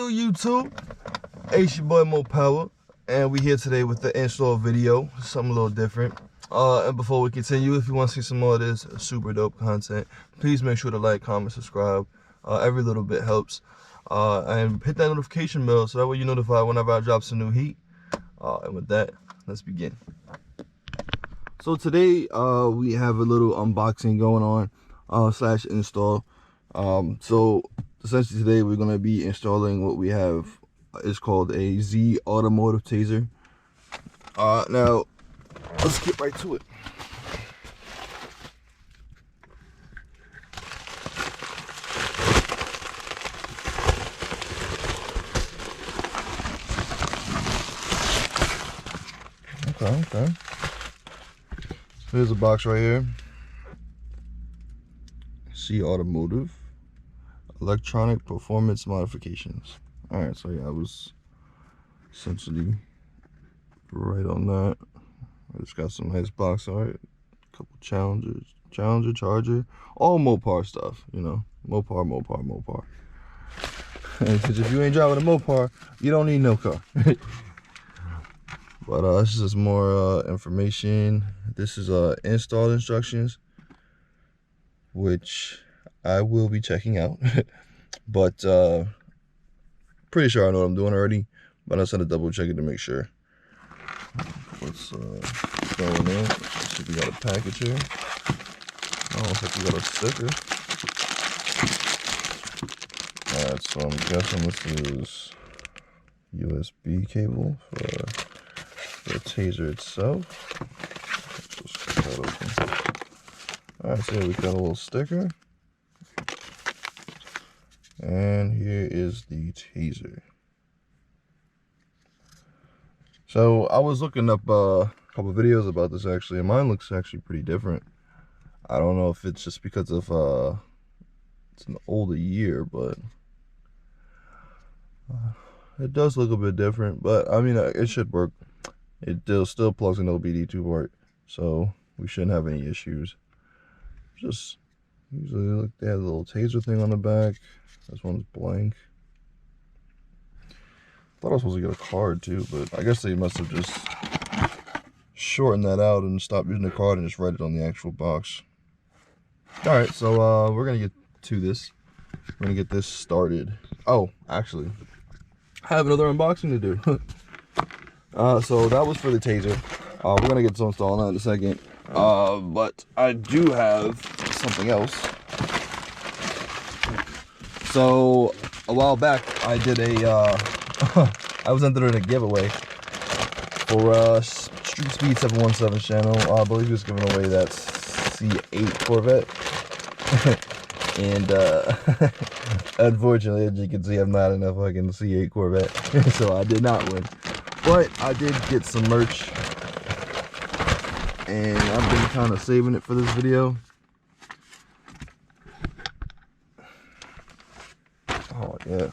do, YouTube? It's your boy Mo Power, and we here today with the install video, something a little different. And before we continue, if you want to see some more of this super dope content, please make sure to like, comment, subscribe. Every little bit helps. And hit that notification bell so that way you're notified whenever I drop some new heat. And with that, let's begin. So today we have a little unboxing going on slash install. So essentially today we're going to be installing what we have. It's called a Zautomotive Tazer. Now let's get right to it. Okay. Here's a box right here. Zautomotive electronic performance modifications. All right, so yeah, I was essentially right on that. I just got some nice box art, a couple challenger, charger, all Mopar stuff, you know, Mopar. Because if you ain't driving a Mopar, you don't need no car. But this is more information. This is install instructions, which I will be checking out. But pretty sure I know what I'm doing already, but I just had to double check it to make sure. What's going in? Let's see if we got a package here. Oh, looks like we got a sticker. Alright, so I'm guessing this is USB cable for the Tazer itself. Let's just cut that open. Alright, so we got a little sticker. And here is the Tazer. So I was looking up a couple videos about this actually, and mine looks actually pretty different. I don't know if it's just because of it's an older year, but it does look a bit different. But I mean, it should work. It still plugs in OBD2 port, so we shouldn't have any issues. Just usually look, they have a little Tazer thing on the back. This one's blank. Thought I was supposed to get a card too, but I guess they must have just shortened that out and stopped using the card and just write it on the actual box. Alright, so we're gonna get to this. We're gonna get this started. Oh, actually, I have another unboxing to do. So that was for the Tazer. We're gonna get to install that in a second. But I do have something else. So a while back, I did a I was entered in a giveaway for Street Speed 717 channel. I believe he was giving away that C8 Corvette. And unfortunately, as you can see, I'm not in a fucking C8 Corvette, so I did not win. But I did get some merch, and I've been kind of saving it for this video. Oh yeah,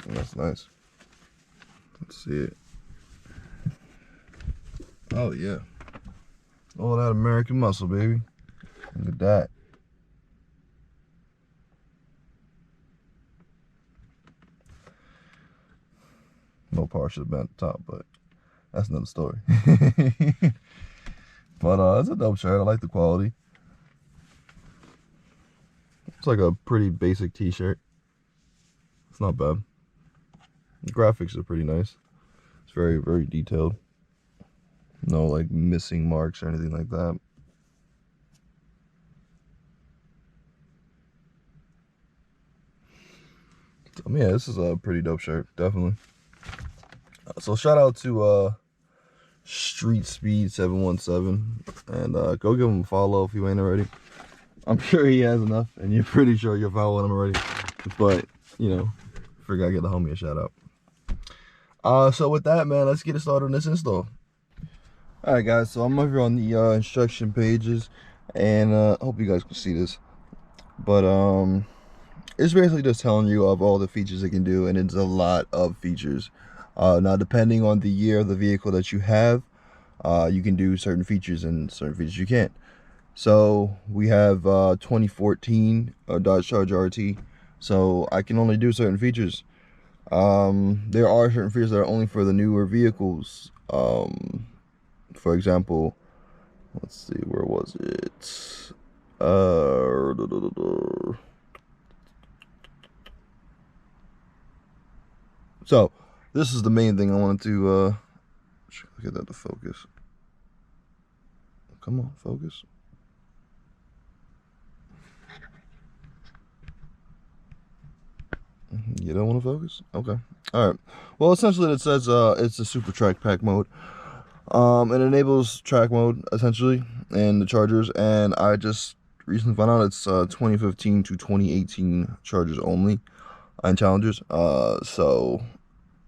that's nice. Let's see it. Oh yeah, all that American muscle, baby. Look at that. Mopar should have been at the top, but that's another story. But it's a dope shirt. I like the quality. It's like a pretty basic t-shirt. It's not bad. The graphics are pretty nice. It's very, very detailed. No like missing marks or anything like that. So yeah, this is a pretty dope shirt, definitely. So shout out to Street Speed 717, and go give him a follow if you ain't already. I'm sure he has enough, and you're pretty sure you're following him already. But you know, figure I get the homie a shout out. So with that, man, let's get it started on this install. All right, guys. So I'm over on the instruction pages, and I hope you guys can see this. But it's basically just telling you of all the features it can do, and it's a lot of features. Now, depending on the year of the vehicle that you have, you can do certain features and certain features you can't. So we have 2014 Dodge Charger RT, so I can only do certain features. There are certain features that are only for the newer vehicles. For example, let's see, where was it? So this is the main thing I wanted to get that to focus. Come on, focus. You don't want to focus? Okay. All right. Well, essentially it says it's a super track pack mode. It enables track mode essentially and the chargers, and I just recently found out it's 2015 to 2018 chargers only and challengers. So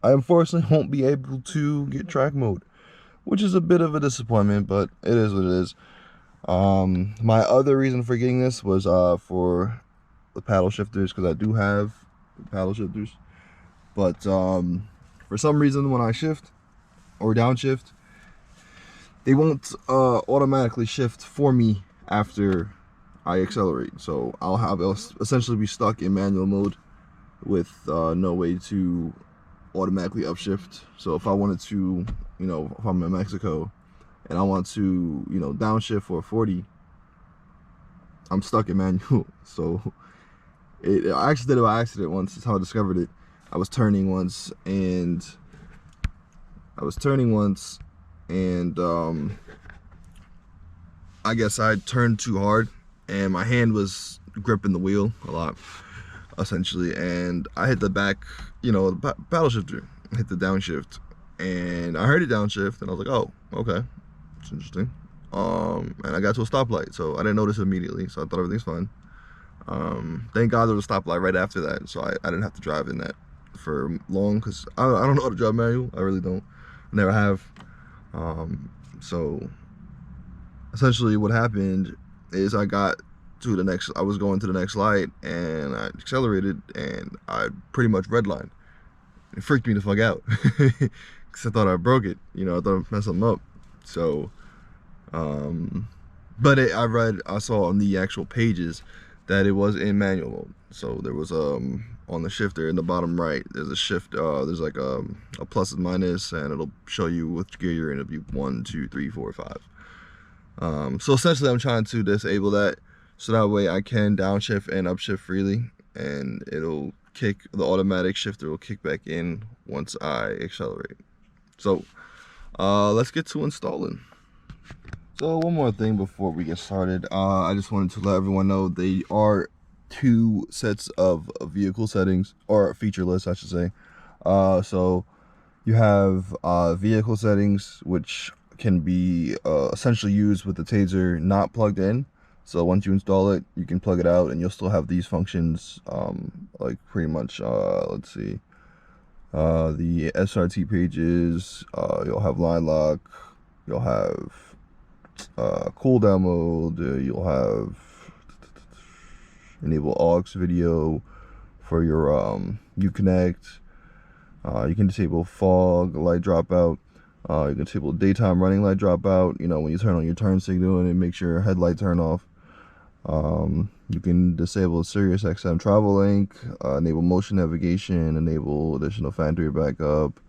I unfortunately won't be able to get track mode, which is a bit of a disappointment, but it is what it is. My other reason for getting this was for the paddle shifters, because I do have paddle shifters, but for some reason when I shift or downshift, they won't automatically shift for me after I accelerate. So I'll essentially be stuck in manual mode with no way to automatically upshift. So if I wanted to, you know, if I'm in Mexico and I want to, you know, downshift for 40, I'm stuck in manual. So I actually did it by accident once. That's how I discovered it. I was turning once and I guess I turned too hard and my hand was gripping the wheel a lot, essentially, and I hit the back, you know, the paddle shifter, hit the downshift, and I heard it downshift, and I was like, oh, okay, it's interesting. And I got to a stoplight, so I didn't notice it immediately, so I thought everything's fine. Thank God there was a stoplight right after that, so I didn't have to drive in that for long, because I don't know how to drive manual. I really don't. I never have. So essentially what happened is I was going to the next light and I accelerated and I pretty much redlined. It freaked me the fuck out because I thought I broke it, you know, I thought I messed something up. So, but I saw on the actual pages that it was in manual mode. So there was on the shifter in the bottom right, there's a shift, there's like a plus and minus, and it'll show you which gear you're in. It'll be 1, 2, 3, 4, 5. So essentially I'm trying to disable that so that way I can downshift and upshift freely, and it'll kick, the automatic shifter will kick back in once I accelerate. So let's get to installing. So one more thing before we get started, I just wanted to let everyone know they are 2 sets of vehicle settings, or feature lists I should say. So you have vehicle settings, which can be essentially used with the Tazer not plugged in. So once you install it, you can plug it out and you'll still have these functions, like pretty much, let's see, the SRT pages, you'll have line lock, you'll have cool down mode, you'll have enable aux video for your Uconnect. You can disable fog light dropout. You can disable daytime running light dropout, you know, when you turn on your turn signal and it makes your headlight turn off. You can disable Sirius XM travel link, enable motion navigation, enable additional factory backup,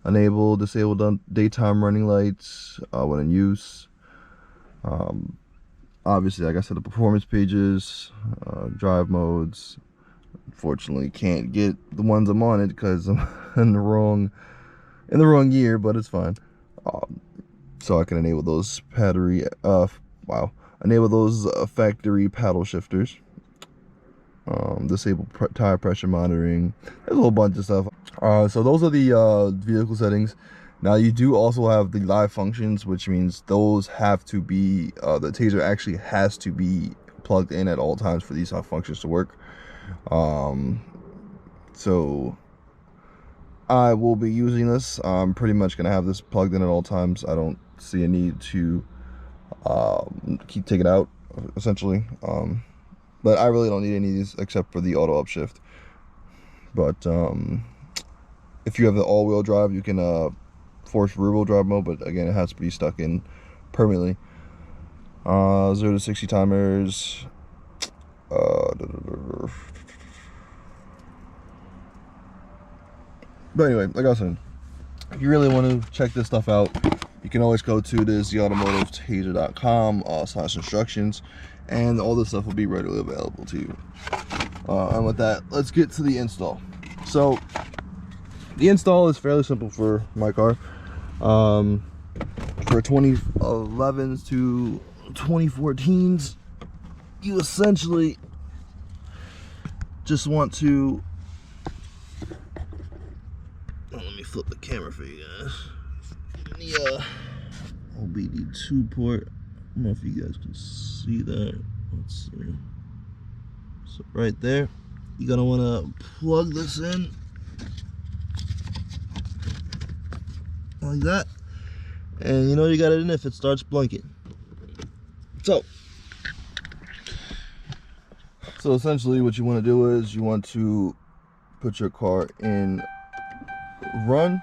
enable disable daytime running lights when in use. Obviously, like I said, the performance pages, drive modes. Unfortunately, can't get the ones I'm on it because I'm in the wrong year, but it's fine. So I can enable those enable those factory paddle shifters. Disable tire pressure monitoring. There's a whole bunch of stuff. So those are the vehicle settings. Now you do also have the live functions, which means those have to be, the Tazer actually has to be plugged in at all times for these functions to work. So I will be using this. I'm pretty much going to have this plugged in at all times. I don't see a need to keep taking it out, essentially. But I really don't need any of these except for the auto upshift. But if you have the all-wheel drive, you can force rear-wheel drive mode, but again, it has to be stuck in permanently. 0 to 60 timers. But anyway, like I was saying, if you really want to check this stuff out, you can always go to this Zautomotive Tazer.com / instructions, and all this stuff will be readily available to you. And with that, let's get to the install. So the install is fairly simple for my car. For 2011s to 2014s, you essentially just want to, let me flip the camera for you guys. The OBD2 port, I don't know if you guys can see that. Let's see. So right there, you're gonna want to plug this in like that, and you know you got it in if it starts blinking. So essentially what you want to do is you want to put your car in run.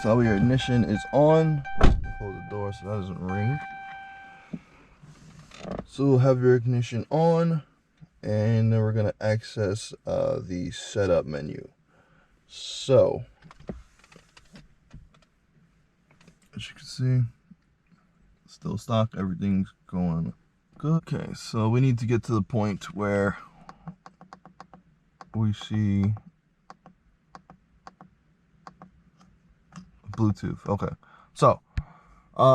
So your ignition is on. Close the door so that doesn't ring. So we'll have your ignition on, and then we're gonna access the setup menu. So as you can see, still stock, everything's going good. Okay, so we need to get to the point where we see Bluetooth. Okay, so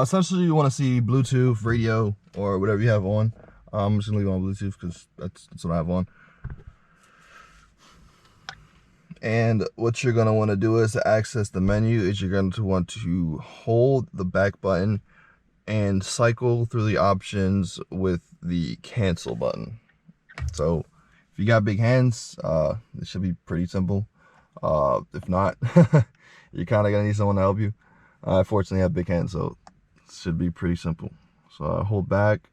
essentially you want to see Bluetooth, radio, or whatever you have on. I'm just gonna leave on Bluetooth because that's what I have on. And what you're gonna want to do is to access the menu is you're going to want to hold the back button and cycle through the options with the cancel button. So if you got big hands, it should be pretty simple. If not, you're kind of gonna need someone to help you. I fortunately have big hands, so it should be pretty simple. So I hold back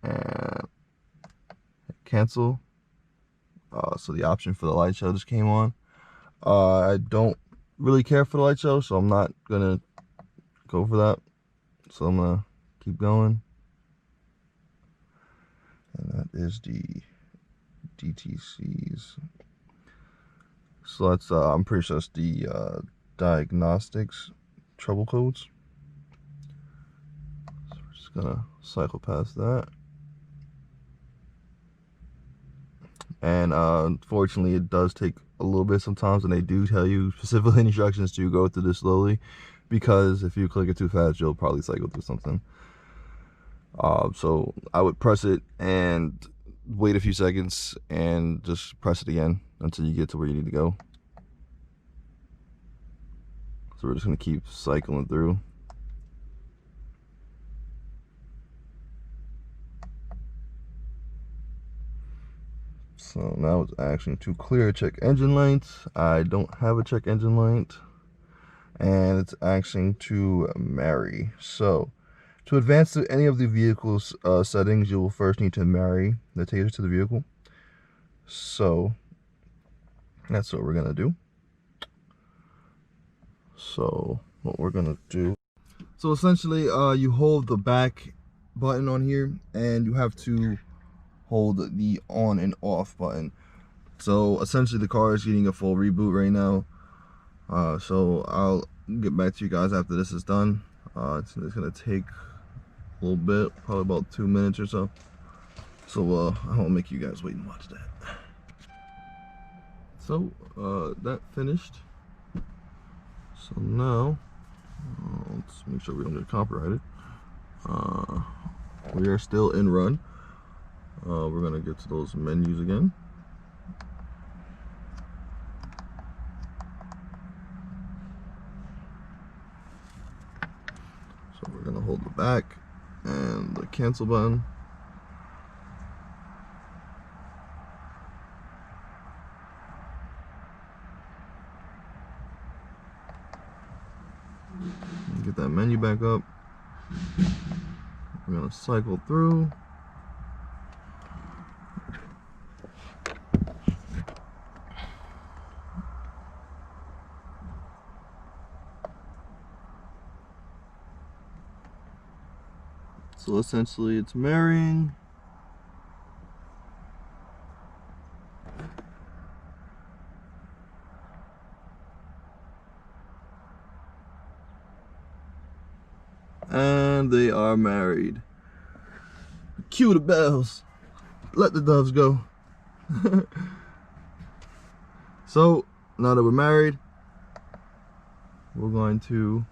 and cancel. So the option for the light show just came on. I don't really care for the light show, so I'm not gonna go for that. So I'm gonna keep going. And that is the DTCs. So that's I'm pretty sure it's the diagnostics trouble codes. So we're just gonna cycle past that. And unfortunately it does take a little bit sometimes, and they do tell you specifically instructions to go through this slowly, because if you click it too fast you'll probably cycle through something. So I would press it and wait a few seconds and just press it again until you get to where you need to go. So we're just gonna keep cycling through. So now it's asking to clear check engine lights. I don't have a check engine light. And it's asking to marry. So to advance to any of the vehicle's settings, you will first need to marry the Tazer to the vehicle. So that's what we're gonna do. So what we're gonna do, so essentially you hold the back button on here, and you have to hold the on and off button. So essentially the car is getting a full reboot right now. So I'll get back to you guys after this is done. It's gonna take a little bit, probably about 2 minutes or so. So I won't make you guys wait and watch that. So that finished. So now let's make sure we don't get copyrighted. We are still in run. We're gonna get to those menus again. So we're gonna hold the back and the cancel button. Get that menu back up. We're gonna cycle through. So essentially it's marrying. And they are married. Cue the bells. Let the doves go. So, now that we're married, we're going to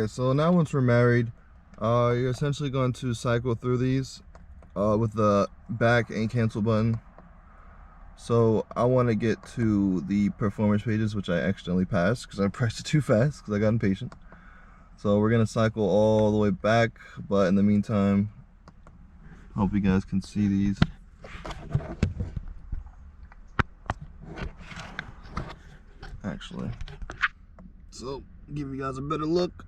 so now once we're married, you're essentially going to cycle through these with the back and cancel button. So I want to get to the performance pages, which I accidentally passed because I pressed it too fast because I got impatient. So we're going to cycle all the way back, but in the meantime, hope you guys can see these. Actually, so give you guys a better look.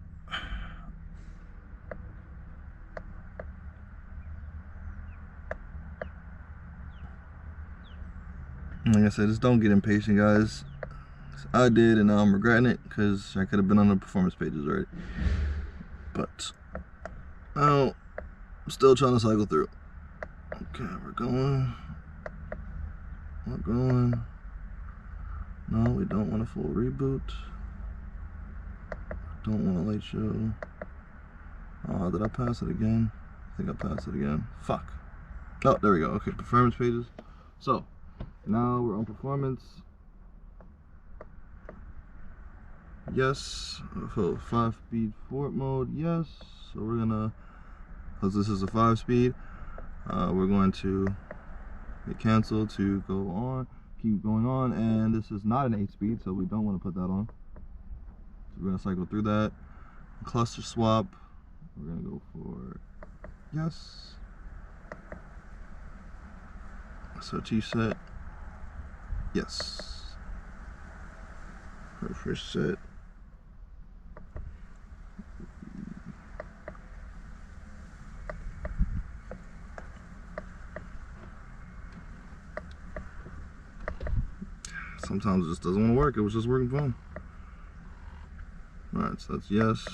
Like I said, just don't get impatient, guys. I did, and now I'm regretting it because I could have been on the performance pages already. But now I'm still trying to cycle through. Okay, we're going. We're going. No, we don't want a full reboot. Don't want a light show. Oh, did I pass it again? I think I passed it again. Fuck. Oh, there we go. Okay, performance pages. So now we're on performance. Yes. So 5-speed forward mode. Yes. So we're gonna, because this is a 5-speed, we're going to hit cancel to go on. Keep going on, and this is not an 8-speed, so we don't want to put that on. So we're gonna cycle through that. Cluster swap. We're gonna go for yes. SOT set. Yes. Our first set. Sometimes it just doesn't want to work. It was just working fine. Alright, so that's yes.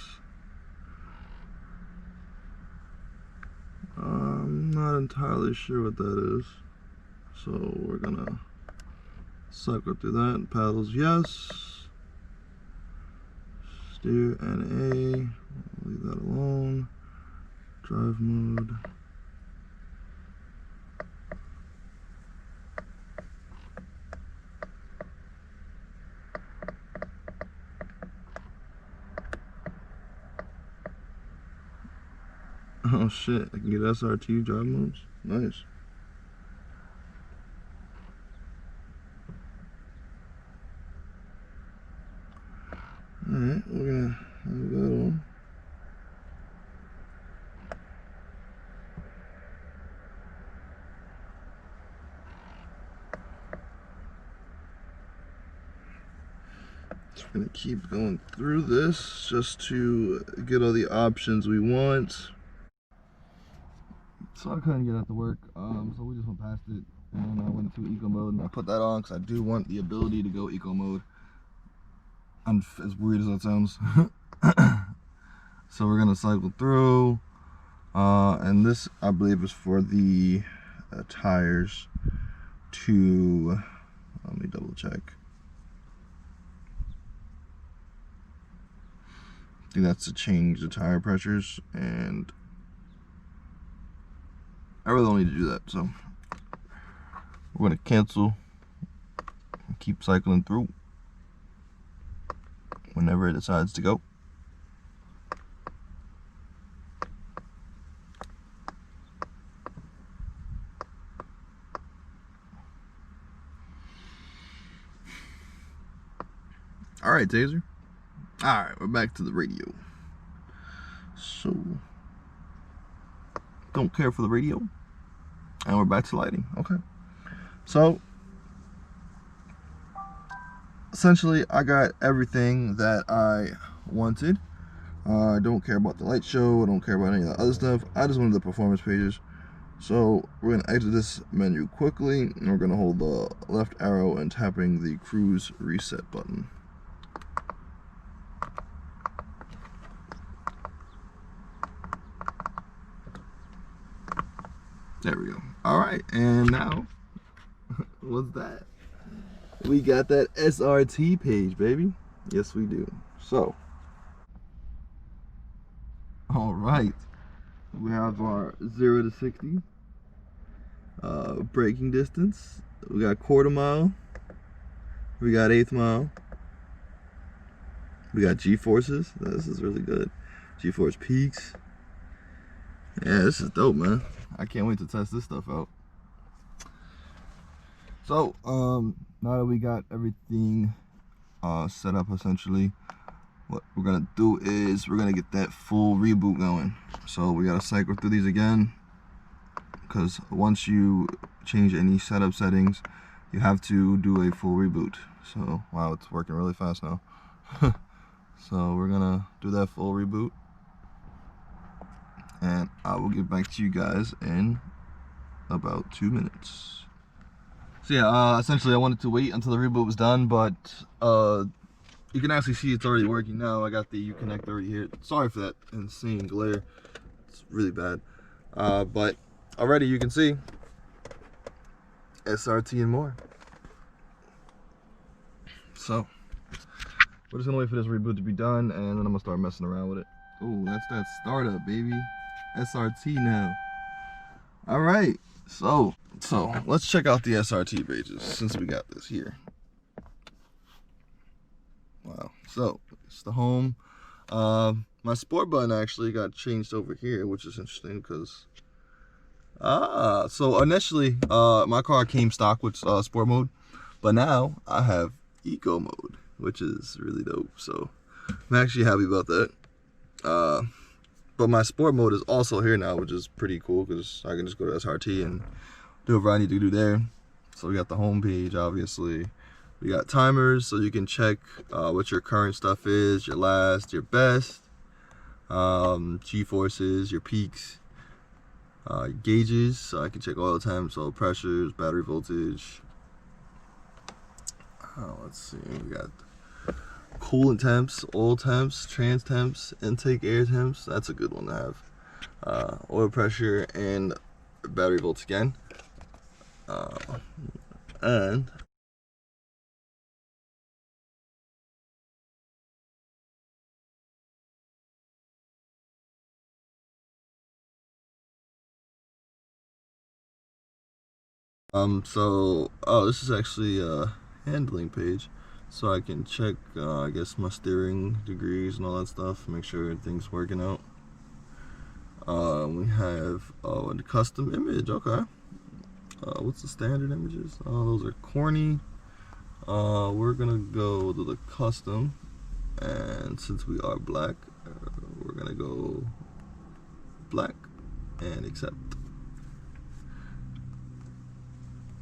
I'm not entirely sure what that is. So we're gonna cycle through that. Paddles, yes. Steer and A. We'll leave that alone. Drive mode. Oh shit, I can get SRT drive modes? Nice. Alright, we're gonna have that on. So we're gonna keep going through this just to get all the options we want. So I couldn't get that to work, so we just went past it, and I went into eco mode, and I put that on because I do want the ability to go eco mode. As weird as that sounds. So we're gonna cycle through, and this I believe is for the tires to, let me double check. I think that's to change the tire pressures, and I really don't need to do that, so we're gonna cancel and keep cycling through whenever it decides to go. All right, Tazer. All right, we're back to the radio. So, don't care for the radio. And we're back to lighting. Okay. So, essentially, I got everything that I wanted. I don't care about the light show. I don't care about any of the other stuff. I just wanted the performance pages. So, we're going to exit this menu quickly. And we're going to hold the left arrow and tapping the cruise reset button. There we go. All right, and now, what's that? We got that SRT page, baby. Yes, we do. So, all right. We have our 0 to 60. Braking distance. We got quarter mile. We got eighth mile. We got G-forces. This is really good. G-force peaks. Yeah, this is dope, man. I can't wait to test this stuff out. So, now that we got everything set up, essentially, what we're gonna do is we're gonna get that full reboot going. So we gotta cycle through these again, because once you change any setup settings, you have to do a full reboot. So, wow, it's working really fast now. So we're gonna do that full reboot, and I will get back to you guys in about 2 minutes. So yeah, essentially I wanted to wait until the reboot was done, but you can actually see it's already working now. I got the Uconnect already here. Sorry for that insane glare. It's really bad. But already you can see SRT and more. So we're just gonna wait for this reboot to be done, and then I'm gonna start messing around with it. Oh, that's that startup, baby. SRT now. All right, so let's check out the SRT pages since we got this here. Wow. So it's the home. My sport button actually got changed over here, which is interesting because so initially my car came stock with sport mode, but now I have eco mode, which is really dope. So I'm actually happy about that. But my sport mode is also here now, which is pretty cool because I can just go to SRT and do whatever I need to do there. So we got the home page, obviously. We got timers, so you can check what your current stuff is, your last, your best, G-forces, your peaks, gauges, so I can check oil temps, oil pressures, battery voltage. Let's see, we got coolant temps, oil temps, trans temps, intake air temps. That's a good one to have. Oil pressure and battery volts again. And this is actually a handling page, so I can check I guess my steering degrees and all that stuff, make sure everything's working out. We have the custom image. Okay, what's the standard images? Those are corny. We're gonna go to the custom, and since we are black, we're gonna go black and accept.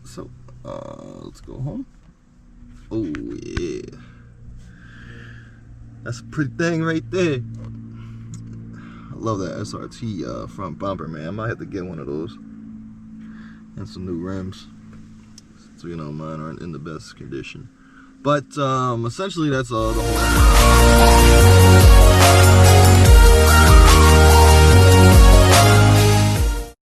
So let's go home. Oh yeah, that's a pretty thing right there. I love that SRT front bumper, man. I might have to get one of those and some new rims, so you know mine aren't in the best condition. But essentially that's the whole